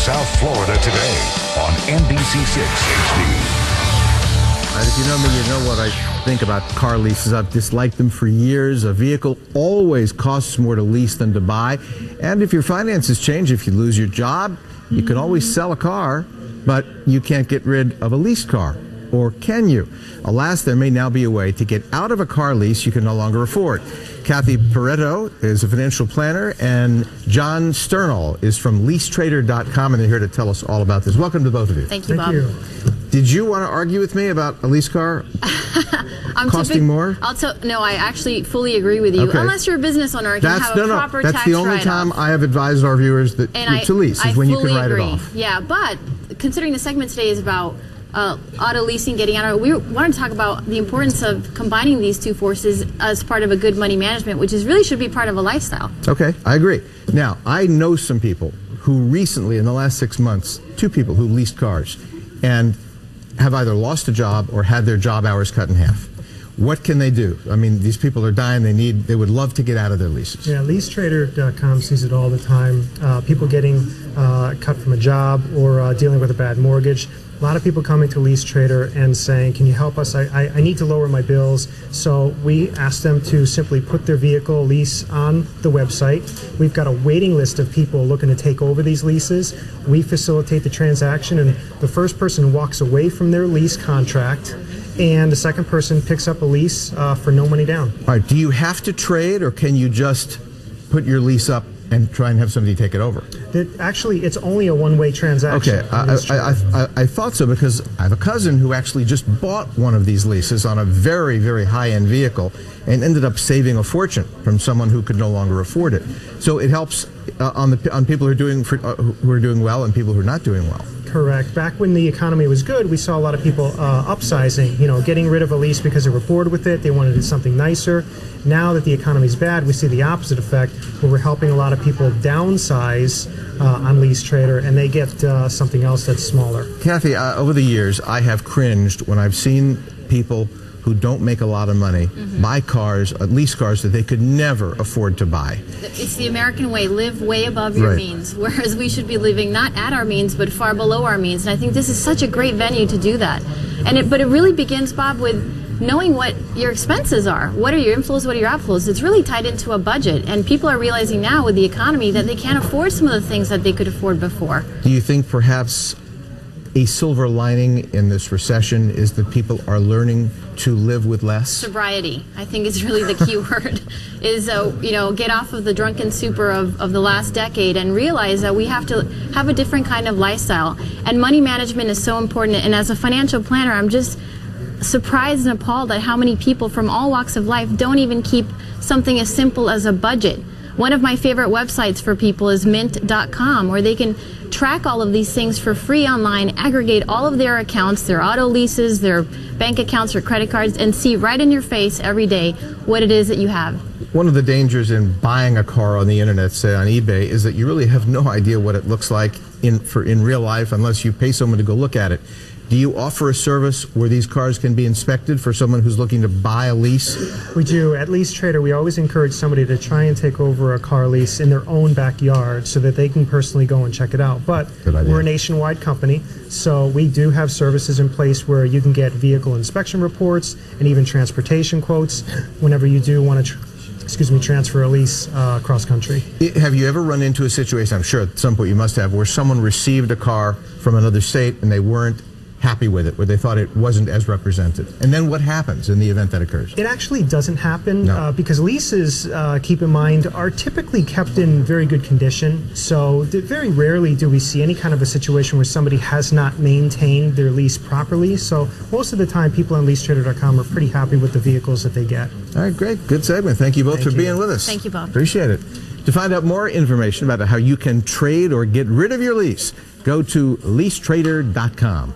South Florida today on NBC6 HD. If you know me, you know what I think about car leases. I've disliked them for years. A vehicle always costs more to lease than to buy. And if your finances change, if you lose your job, you can always sell a car, but you can't get rid of a leased car. Or can you? Alas, there may now be a way to get out of a car lease you can no longer afford. Kathy Pareto is a financial planner, and John Sternall is from LeaseTrader.com, and they're here to tell us all about this. Welcome to both of you. Thank you, Bob. Did you want to argue with me about a lease car costing more? No, I actually fully agree with you. Okay. Unless you're a business owner, you can have a proper tax That's the only write-off. time I have advised our viewers that to lease is when you can write it off. Yeah, but considering the segment today is about auto leasing, getting out of it, we want to talk about the importance of combining these two forces as part of a good money management, which really should be part of a lifestyle. Okay, I agree. Now, I know some people who recently, in the last 6 months, two people who leased cars and have either lost a job or had their job hours cut in half. What can they do? I mean, these people are dying. They would love to get out of their leases. Yeah, LeaseTrader.com sees it all the time. People getting cut from a job or dealing with a bad mortgage. A lot of people coming to LeaseTrader and saying, can you help us? I need to lower my bills. So we ask them to simply put their vehicle lease on the website. We've got a waiting list of people looking to take over these leases. We facilitate the transaction, and the first person walks away from their lease contract, and the second person picks up a lease for no money down. All right, do you have to trade, or can you just put your lease up and try and have somebody take it over? Actually, it's only a one-way transaction. Okay, I thought so, because I have a cousin who actually just bought one of these leases on a very, very high-end vehicle and ended up saving a fortune from someone who could no longer afford it. So it helps on people who are doing well and people who are not doing well. Correct. Back when the economy was good, we saw a lot of people upsizing, getting rid of a lease because they were bored with it. They wanted something nicer. Now that the economy's bad, we see the opposite effect, where we're helping a lot of people downsize on LeaseTrader, and they get something else that's smaller. Kathy, over the years, I have cringed when I've seen people who don't make a lot of money buy cars, lease cars that they could never afford to buy. It's the American way, live way above your means, whereas we should be living not at our means, but far below our means. And I think this is such a great venue to do that. But it really begins, Bob, with knowing what your expenses are. What are your inflows, what are your outflows? It's really tied into a budget, and people are realizing now with the economy that they can't afford some of the things that they could afford before. Do you think perhaps a silver lining in this recession is that people are learning to live with less? Sobriety, I think, is really the key word. Is get off of the drunken stupor of the last decade and realize that we have to have a different kind of lifestyle. And money management is so important. And as a financial planner, I'm just surprised and appalled at how many people from all walks of life don't even keep something as simple as a budget. One of my favorite websites for people is mint.com, where they can track all of these things for free online, aggregate all of their accounts, their auto leases, their bank accounts, or credit cards, and see right in your face every day what it is that you have. One of the dangers in buying a car on the internet, say on eBay, is that you really have no idea what it looks like in real life unless you pay someone to go look at it. Do you offer a service where these cars can be inspected for someone who's looking to buy a lease? We do. At LeaseTrader, we always encourage somebody to try and take over a car lease in their own backyard so that they can personally go and check it out. But we're a nationwide company, so we do have services in place where you can get vehicle inspection reports and even transportation quotes whenever you do want to transfer a lease cross country. Have you ever run into a situation, I'm sure at some point you must have, where someone received a car from another state and they weren't happy with it, where they thought it wasn't as represented? And then what happens in the event that occurs? It actually doesn't happen because leases, keep in mind, are typically kept in very good condition. So very rarely do we see any kind of a situation where somebody has not maintained their lease properly. So most of the time, people on LeaseTrader.com are pretty happy with the vehicles that they get. All right, great. Good segment. Thank you both for being with us. Thank you, Bob. Appreciate it. To find out more information about how you can trade or get rid of your lease, go to LeaseTrader.com.